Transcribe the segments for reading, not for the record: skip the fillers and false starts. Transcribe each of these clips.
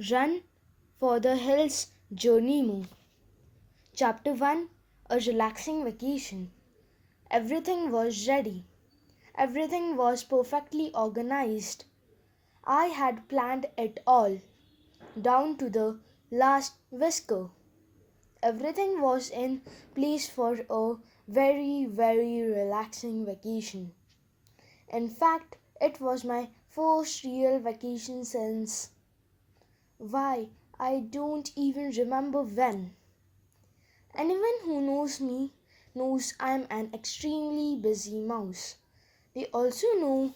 Run for the Hills, Geronimo. Chapter 1. A relaxing vacation. Everything was ready. Everything was perfectly organized. I had planned it all, down to the last whisker. Everything was in place for a very, very relaxing vacation. In fact, it was my first real vacation since, why, I don't even remember when. Anyone who knows me knows I'm an extremely busy mouse. They also know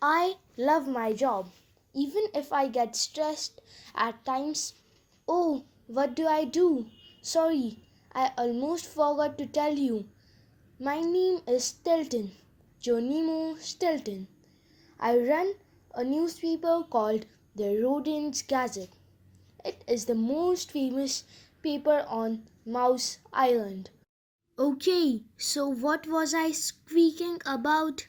I love my job, even if I get stressed at times. Oh, what do I do? Sorry, I almost forgot to tell you. My name is Stilton, Geronimo Stilton. I run a newspaper called the Rodents Gazette. It is the most famous paper on Mouse Island. Okay, so what was I speaking about?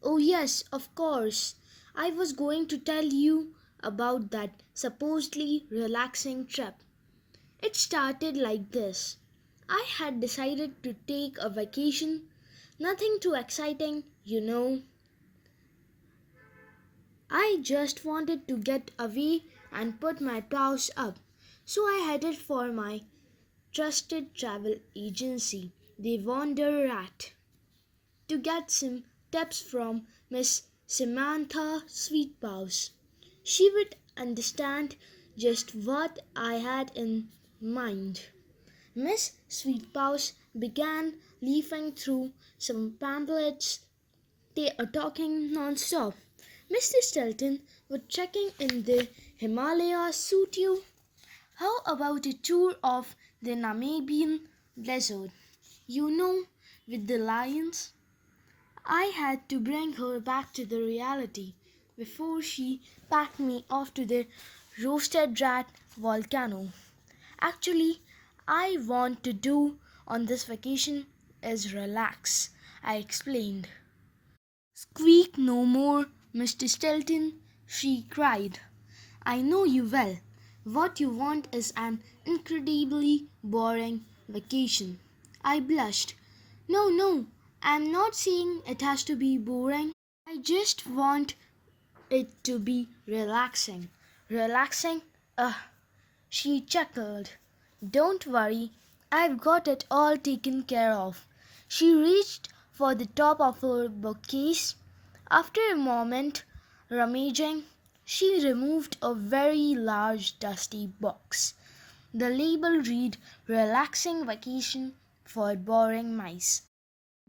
Oh, yes, of course. I was going to tell you about that supposedly relaxing trip. It started like this. I had decided to take a vacation. Nothing too exciting, you know. I just wanted to get away and put my paws up. So I headed for my trusted travel agency, the Wander Rat, to get some tips from Miss Samantha Sweetpaws. She would understand just what I had in mind. Miss Sweetpaws began leafing through some pamphlets. They are talking non-stop. Mr. Stilton, would checking in the Himalayas suit you? How about a tour of the Namibian desert? You know, with the lions? I had to bring her back to the reality before she packed me off to the roasted rat volcano. Actually, I want to do on this vacation is relax, I explained. Squeak no more, Mr. Stilton, she cried. I know you well. What you want is an incredibly boring vacation. I blushed. No, no, I'm not saying it has to be boring. I just want it to be relaxing. Relaxing? Ugh, she chuckled. Don't worry, I've got it all taken care of. She reached for the top of her bookcase. After a moment rummaging, she removed a very large dusty box. The label read Relaxing Vacation for Boring Mice.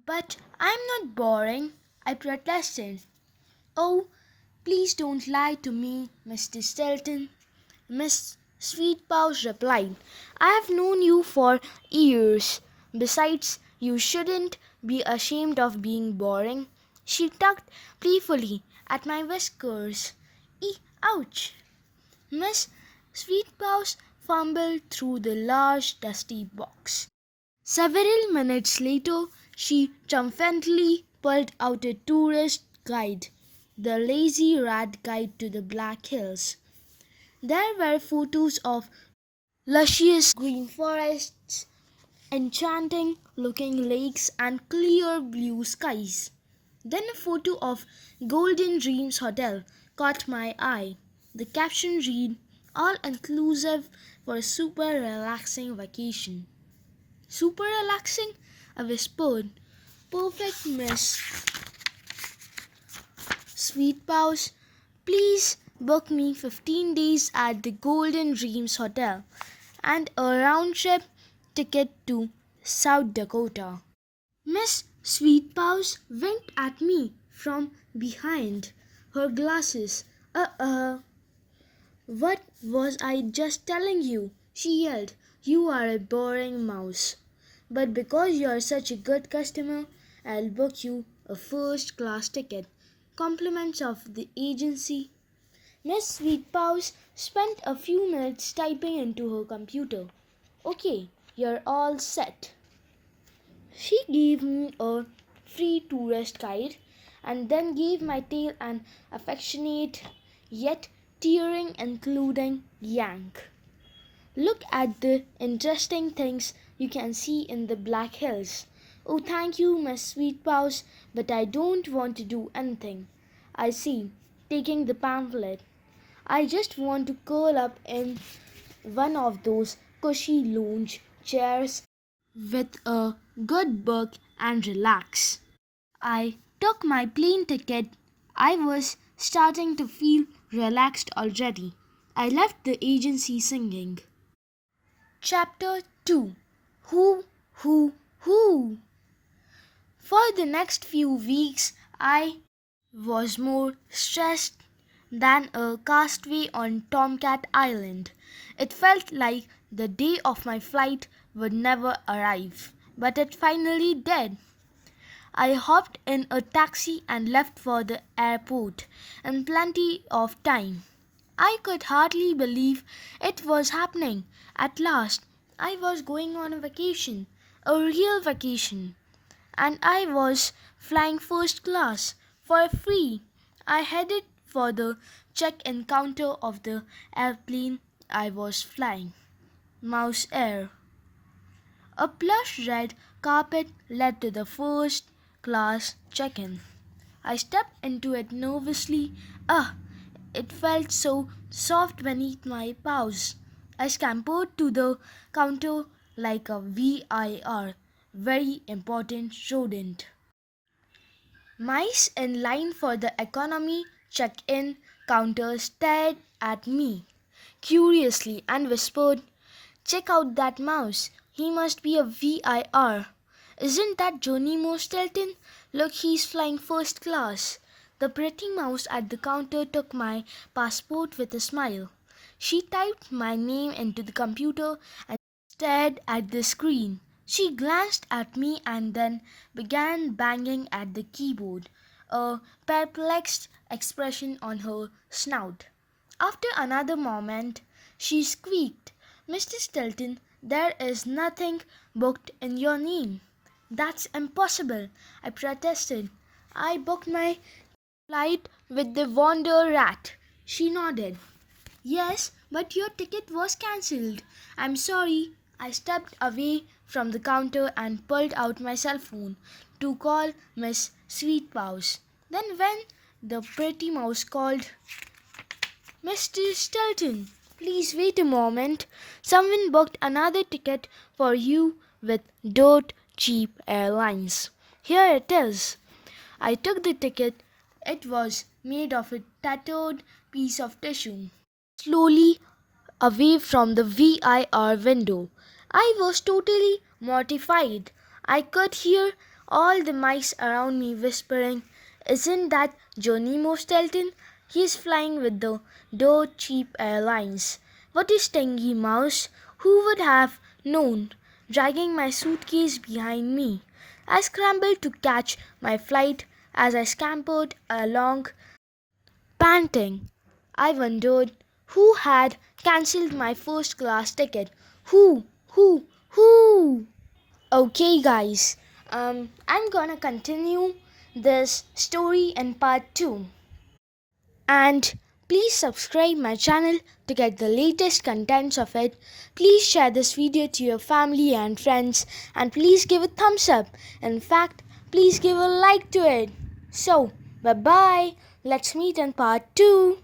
But I'm not boring, I protested. Oh, please don't lie to me, Mr. Stilton. Miss Sweetpaws replied. I have known you for years. Besides, you shouldn't be ashamed of being boring. She tugged playfully at my whiskers. Ouch! Miss Sweetpaws fumbled through the large dusty box. Several minutes later, she triumphantly pulled out a tourist guide, the Lazy Rat Guide to the Black Hills. There were photos of luscious green forests, enchanting looking lakes, and clear blue skies. Then a photo of Golden Dreams Hotel caught my eye. The caption read, All inclusive for a super relaxing vacation. Super relaxing? I whispered. Perfect, Miss Sweetpaws. Please book me 15 days at the Golden Dreams Hotel and a round trip ticket to South Dakota. Miss Sweetpaws winked at me from behind her glasses. What was I just telling you? She yelled. You are a boring mouse. But because you are such a good customer, I'll book you a first class ticket. Compliments of the agency. Miss Sweetpaws spent a few minutes typing into her computer. Okay, you're all set. She gave me a free tourist guide and then gave my tail an affectionate yet steering including yank. Look at the interesting things you can see in the Black Hills. Oh, thank you, Miss Sweet Paws, but I don't want to do anything. I see, taking the pamphlet. I just want to curl up in one of those cushy lounge chairs with a good book and relax. I took my plane ticket. I was starting to feel relaxed already. I left the agency singing. Chapter 2. Who? For the next few weeks, I was more stressed than a castaway on Tomcat Island. It felt like the day of my flight would never arrive, but it finally did. I hopped in a taxi and left for the airport in plenty of time. I could hardly believe it was happening. At last, I was going on a vacation, a real vacation, and I was flying first class for free. I headed for the check-in counter of the airplane I was flying, Mouse Air. A plush red carpet led to the first class check-in. I stepped into it nervously. It felt so soft beneath my paws. I scampered to the counter like a VIR, very important rodent. Mice in line for the economy check-in counter stared at me curiously and whispered, "Check out that mouse. He must be a VIR. Isn't that Geronimo Stilton? Look, he's flying first class." The pretty mouse at the counter took my passport with a smile. She typed my name into the computer and stared at the screen. She glanced at me and then began banging at the keyboard, a perplexed expression on her snout. After another moment, she squeaked, "Mr. Stilton, there is nothing booked in your name." "That's impossible," I protested. "I booked my flight with the Wonder Rat." She nodded. "Yes, but your ticket was cancelled." "I'm sorry." I stepped away from the counter and pulled out my cell phone to call Miss Sweetpaws. Then when the pretty mouse called, "Mr. Stilton, please wait a moment. Someone booked another ticket for you with Dirt Cheap Airlines. Here it is." I took the ticket. It was made of a tattered piece of tissue. Slowly away from the VIR window. I was totally mortified. I could hear all the mice around me whispering, "Isn't that Geronimo Stilton? He's flying with the Dirt Cheap Airlines. What a stingy mouse! Who would have known?" Dragging my suitcase behind me, I scrambled to catch my flight. As I scampered along, panting, I wondered who had cancelled my first class ticket. Who? Okay, guys, I'm gonna continue this story in part 2. And please subscribe my channel to get the latest contents of it. Please share this video to your family and friends, and please give a thumbs up. In fact, please give a like to it. So, bye bye. Let's meet in part 2.